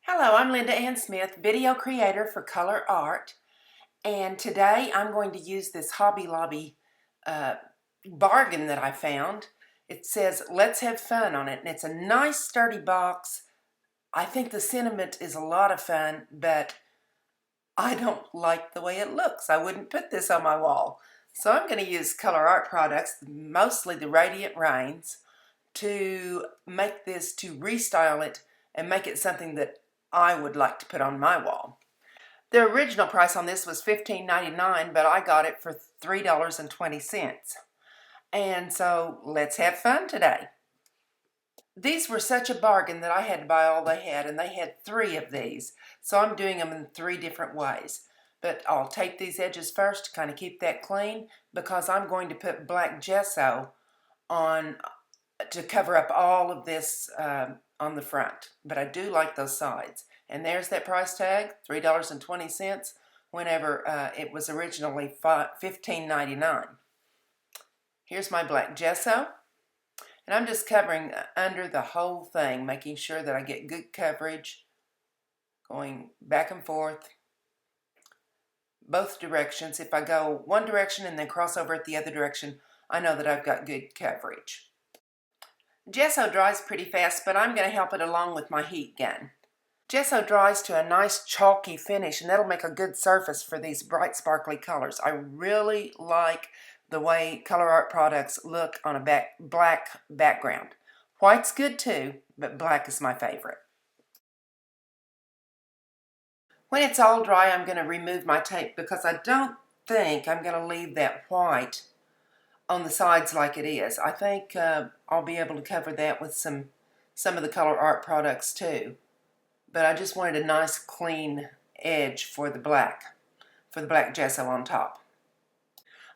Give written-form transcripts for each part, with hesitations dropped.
Hello, I'm Linda Ann Smith, video creator for ColourArte, and today I'm going to use this Hobby Lobby bargain that I found. It says, "Let's have fun" on it, and it's a nice sturdy box. I think the sentiment is a lot of fun, but I don't like the way it looks. I wouldn't put this on my wall. So I'm going to use ColourArte products, mostly the Radiant Rains, to make this, to restyle it and make it something that I would like to put on my wall. The original price on this was $15.99, but I got it for $3.20. And so let's have fun today. These were such a bargain that I had to buy all they had, and they had 3 of these. So I'm doing them in 3 different ways. But I'll tape these edges first to kind of keep that clean, because I'm going to put black gesso on to cover up all of this on the front. But I do like those sides. And there's that price tag, $3.20, whenever it was originally $15.99. Here's my black gesso. And I'm just covering under the whole thing, making sure that I get good coverage, going back and forth, both directions. If I go one direction and then cross over at the other direction, I know that I've got good coverage. Gesso dries pretty fast, but I'm going to help it along with my heat gun. Gesso dries to a nice chalky finish, and that'll make a good surface for these bright sparkly colors. I really like the way ColourArte products look on a black background. White's good too, but black is my favorite. When it's all dry, I'm going to remove my tape because I don't think I'm going to leave that white on the sides like it is. I think I'll be able to cover that with some of the ColourArte products too. But I just wanted a nice clean edge for the black gesso on top.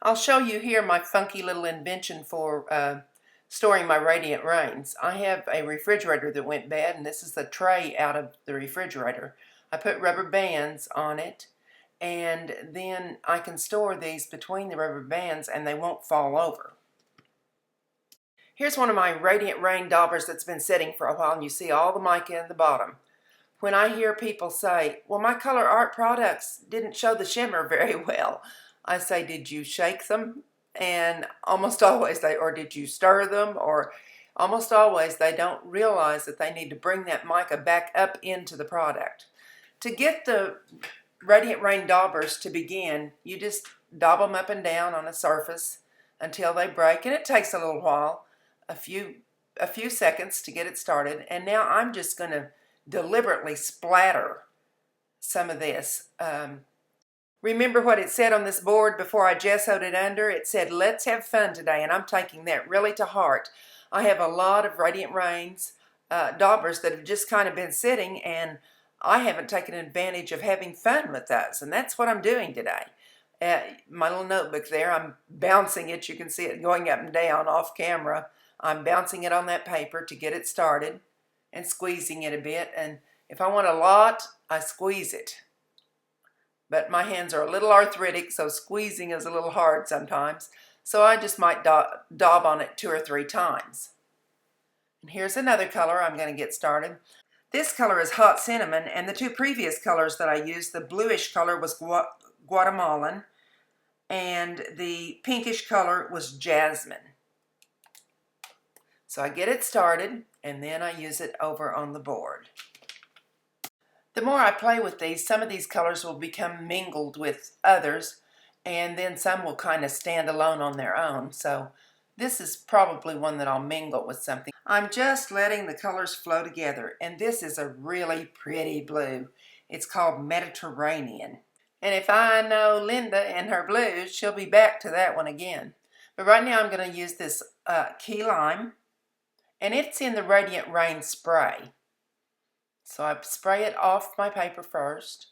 I'll show you here my funky little invention for storing my Radiant Rains. I have a refrigerator that went bad, and this is the tray out of the refrigerator. I put rubber bands on it, and then I can store these between the rubber bands and they won't fall over. Here's one of my Radiant Rain daubers that's been sitting for a while, and you see all the mica in the bottom. When I hear people say, "Well, my ColourArte products didn't show the shimmer very well," I say, "Did you shake them?" And almost always or did you stir them? Or almost always they don't realize that they need to bring that mica back up into the product. To get the Radiant Rain daubers to begin, you just daub them up and down on a surface until they break, and it takes a little while, a few seconds to get it started. And now I'm just going to deliberately splatter some of this. Remember what it said on this board before I gessoed it under? It said, "Let's have fun today," and I'm taking that really to heart. I have a lot of Radiant Rains daubers that have just kind of been sitting, and I haven't taken advantage of having fun with those, and that's what I'm doing today. My little notebook there, I'm bouncing it. You can see it going up and down off camera. I'm bouncing it on that paper to get it started and squeezing it a bit, and if I want a lot, I squeeze it. But my hands are a little arthritic, so squeezing is a little hard sometimes, so I just might daub on it 2 or 3 times. And here's another color I'm going to get started. This color is Hot Cinnamon, and the 2 previous colors that I used, the bluish color was Guatemalan, and the pinkish color was Jasmine. So I get it started, and then I use it over on the board. The more I play with these, some of these colors will become mingled with others, and then some will kind of stand alone on their own. So this is probably one that I'll mingle with something. I'm just letting the colors flow together, and this is a really pretty blue. It's called Mediterranean. And if I know Linda and her blues, she'll be back to that one again. But right now I'm going to use this key lime. And it's in the Radiant Rain spray. So I spray it off my paper first.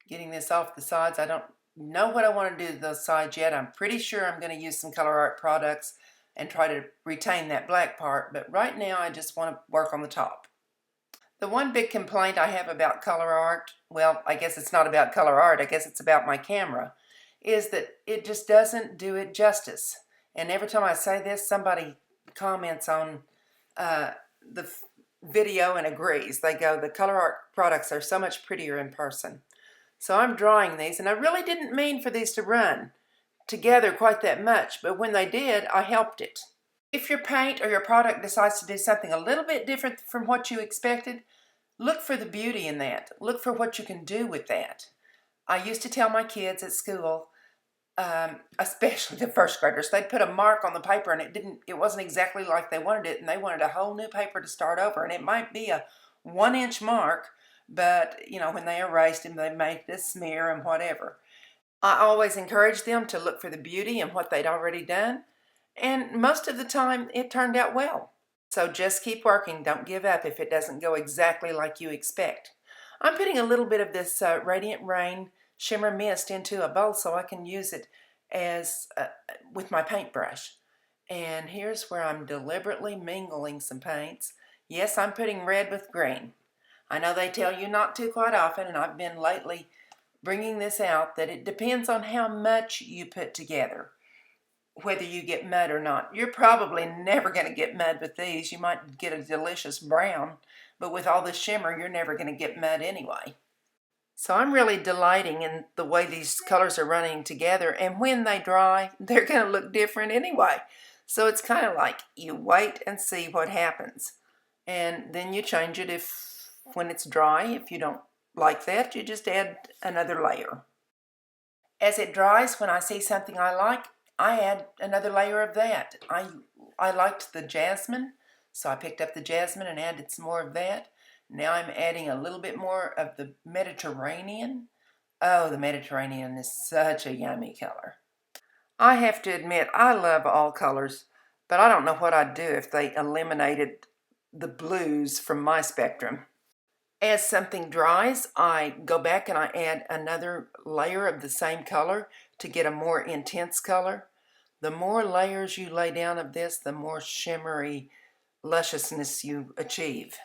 Getting this off the sides. I don't know what I want to do to those sides yet. I'm pretty sure I'm going to use some ColourArte products and try to retain that black part. But right now I just want to work on the top. The one big complaint I have about ColourArte, well, I guess it's not about ColourArte, I guess it's about my camera, is that it just doesn't do it justice. And every time I say this, somebody comments on the video and agrees. They go, the ColourArte products are so much prettier in person. So I'm drawing these, and I really didn't mean for these to run together quite that much, but when they did, I helped it. If your paint or your product decides to do something a little bit different from what you expected, look for the beauty in that. Look for what you can do with that. I used to tell my kids at school, especially the first graders, they'd put a mark on the paper and it wasn't exactly like they wanted it, and they wanted a whole new paper to start over, and it might be a 1-inch mark, but you know, when they erased them, they made this smear and whatever. I always encouraged them to look for the beauty in what they'd already done, and most of the time it turned out well. So just keep working. Don't give up if it doesn't go exactly like you expect. I'm putting a little bit of this Radiant Rain Shimmer Mist into a bowl so I can use it as with my paintbrush. And here's where I'm deliberately mingling some paints. Yes, I'm putting red with green. I know they tell you not to quite often, and I've been lately bringing this out, that it depends on how much you put together, whether you get mud or not. You're probably never going to get mud with these. You might get a delicious brown, but with all the shimmer, you're never going to get mud anyway. So I'm really delighting in the way these colors are running together, and when they dry, they're going to look different anyway. So it's kind of like you wait and see what happens, and then you change it when it's dry. If you don't like that, you just add another layer. As it dries, when I see something I like, I add another layer of that. I liked the jasmine, so I picked up the jasmine and added some more of that. Now I'm adding a little bit more of the Mediterranean. Oh, the Mediterranean is such a yummy color. I have to admit, I love all colors, but I don't know what I'd do if they eliminated the blues from my spectrum. As something dries, I go back and I add another layer of the same color to get a more intense color. The more layers you lay down of this, the more shimmery lusciousness you achieve.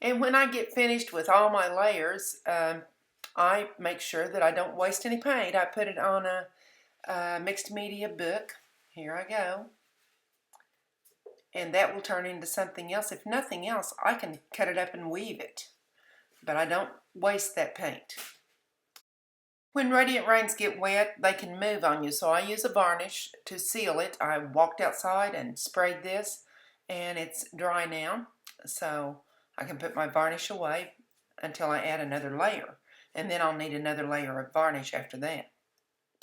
And when I get finished with all my layers, I make sure that I don't waste any paint. I put it on a mixed media book. Here I go. And that will turn into something else. If nothing else, I can cut it up and weave it. But I don't waste that paint. When Radiant Rains get wet, they can move on you, so I use a varnish to seal it. I walked outside and sprayed this, and it's dry now, so I can put my varnish away until I add another layer, and then I'll need another layer of varnish after that.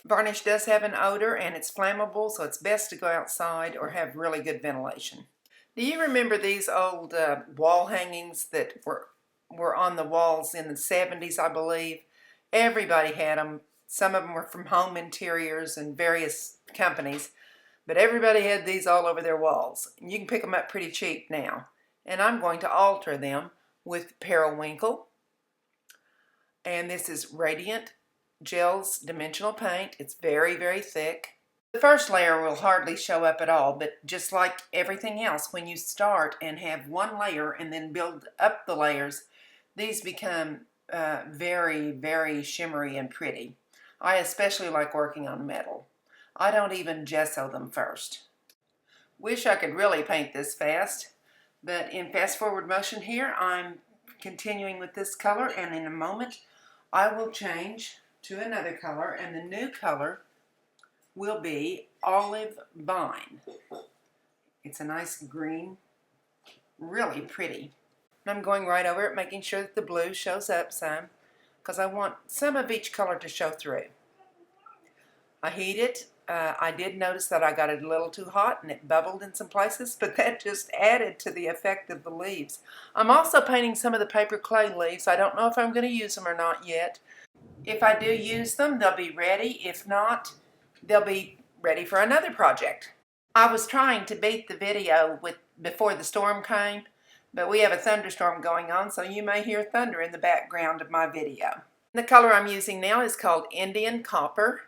Varnish does have an odor, and it's flammable, so it's best to go outside or have really good ventilation. Do you remember these old wall hangings that were on the walls in the 70s, I believe? Everybody had them. Some of them were from Home Interiors and various companies, but everybody had these all over their walls. You can pick them up pretty cheap now. And I'm going to alter them with Periwinkle. And this is Radiant Gels Dimensional Paint. It's very, very thick. The first layer will hardly show up at all, but just like everything else, when you start and have one layer and then build up the layers, these become very, very shimmery and pretty. I especially like working on metal. I don't even gesso them first. Wish I could really paint this fast, but in fast forward motion here, I'm continuing with this color, and in a moment I will change to another color, and the new color will be Olive Vine. It's a nice green, really pretty. And I'm going right over it, making sure that the blue shows up some, because I want some of each color to show through. I heat it. I did notice that I got it a little too hot and it bubbled in some places, but that just added to the effect of the leaves. I'm also painting some of the paper clay leaves. I don't know if I'm going to use them or not yet. If I do use them, they'll be ready. If not, they'll be ready for another project. I was trying to beat the video before the storm came, but we have a thunderstorm going on, so you may hear thunder in the background of my video. The color I'm using now is called Indian Copper,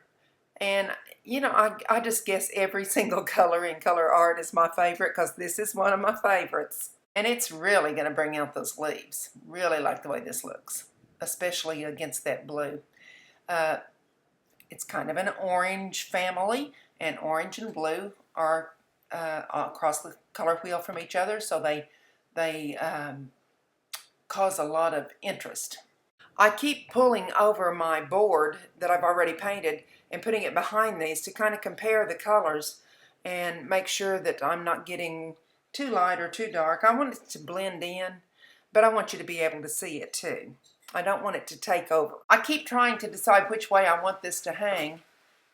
and you know, I just guess every single color in ColourArte is my favorite because this is one of my favorites. And it's really going to bring out those leaves. Really like the way this looks, especially against that blue. It's kind of an orange family, and orange and blue are across the color wheel from each other, so they they cause a lot of interest. I keep pulling over my board that I've already painted and putting it behind these to kind of compare the colors and make sure that I'm not getting too light or too dark. I want it to blend in, but I want you to be able to see it too. I don't want it to take over. I keep trying to decide which way I want this to hang,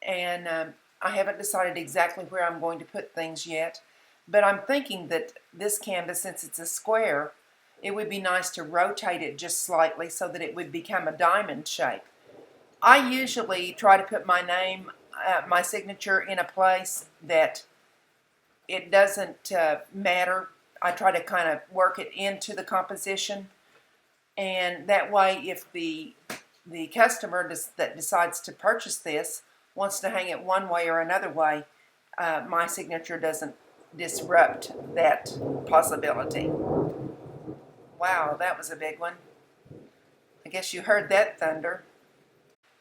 and I haven't decided exactly where I'm going to put things yet, but I'm thinking that this canvas, since it's a square, it would be nice to rotate it just slightly so that it would become a diamond shape. I usually try to put my name, my signature in a place that it doesn't matter. I try to kind of work it into the composition, and that way if the customer that decides to purchase this wants to hang it one way or another way, my signature doesn't disrupt that possibility. Wow, that was a big one. I guess you heard that thunder.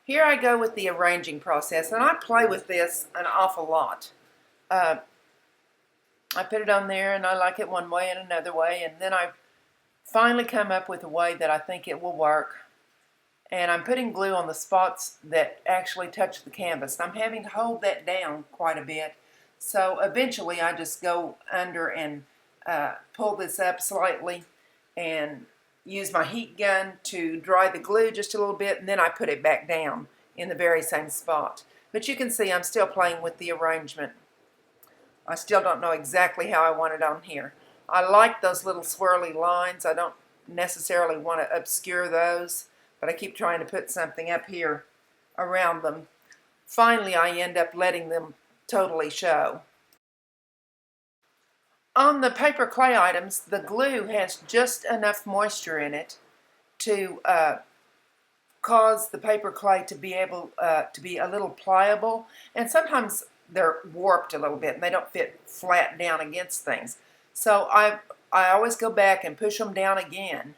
Here I go with the arranging process, and I play with this an awful lot. I put it on there, and I like it one way and another way, and then I finally come up with a way that I think it will work. And I'm putting glue on the spots that actually touch the canvas. I'm having to hold that down quite a bit. So eventually I just go under and pull this up slightly and use my heat gun to dry the glue just a little bit, and then I put it back down in the very same spot. But you can see I'm still playing with the arrangement. I still don't know exactly how I want it on here. I like those little swirly lines. I don't necessarily want to obscure those, but I keep trying to put something up here around them. Finally, I end up letting them totally show. On the paper clay items, the glue has just enough moisture in it to cause the paper clay to be able to be a little pliable, and sometimes they're warped a little bit and they don't fit flat down against things. So I always go back and push them down again,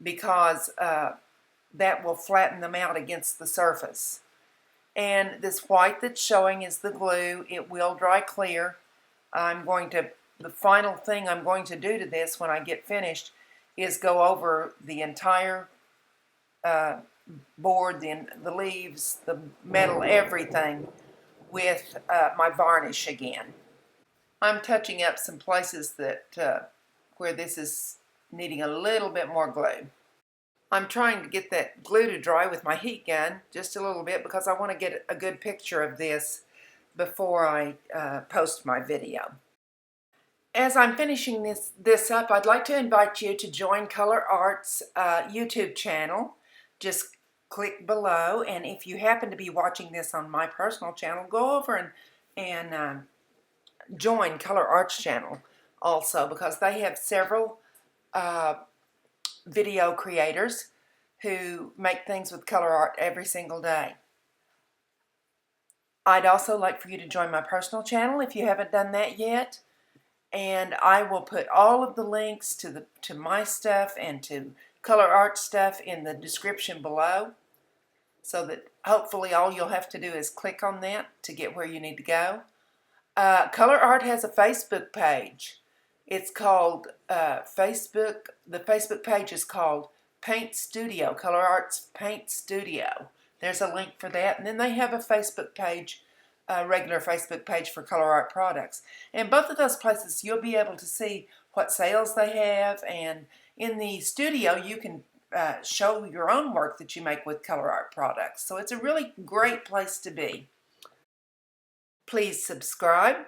because that will flatten them out against the surface. And this white that's showing is the glue. It will dry clear. The final thing I'm going to do to this when I get finished is go over the entire board, the leaves, the metal, everything with my varnish again. I'm touching up some places that where this is needing a little bit more glue. I'm trying to get that glue to dry with my heat gun just a little bit, because I want to get a good picture of this before I post my video. As I'm finishing this up, I'd like to invite you to join ColourArte's YouTube channel. Just click below, and if you happen to be watching this on my personal channel, go over and join ColourArte's channel also, because they have several video creators who make things with ColourArte every single day. I'd also like for you to join my personal channel if you haven't done that yet, and I will put all of the links to my stuff and to ColourArte stuff in the description below, so that hopefully all you'll have to do is click on that to get where you need to go. ColourArte has a Facebook page. It's called the Facebook page is called Paint Studio, ColourArte's Paint Studio. There's a link for that. And then they have a Facebook page, a regular Facebook page for ColourArte products. And both of those places you'll be able to see what sales they have, and in the studio you can show your own work that you make with ColourArte products. So it's a really great place to be. Please subscribe,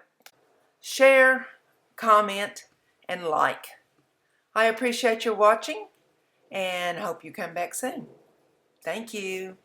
share, comment, and like. I appreciate your watching and hope you come back soon. Thank you.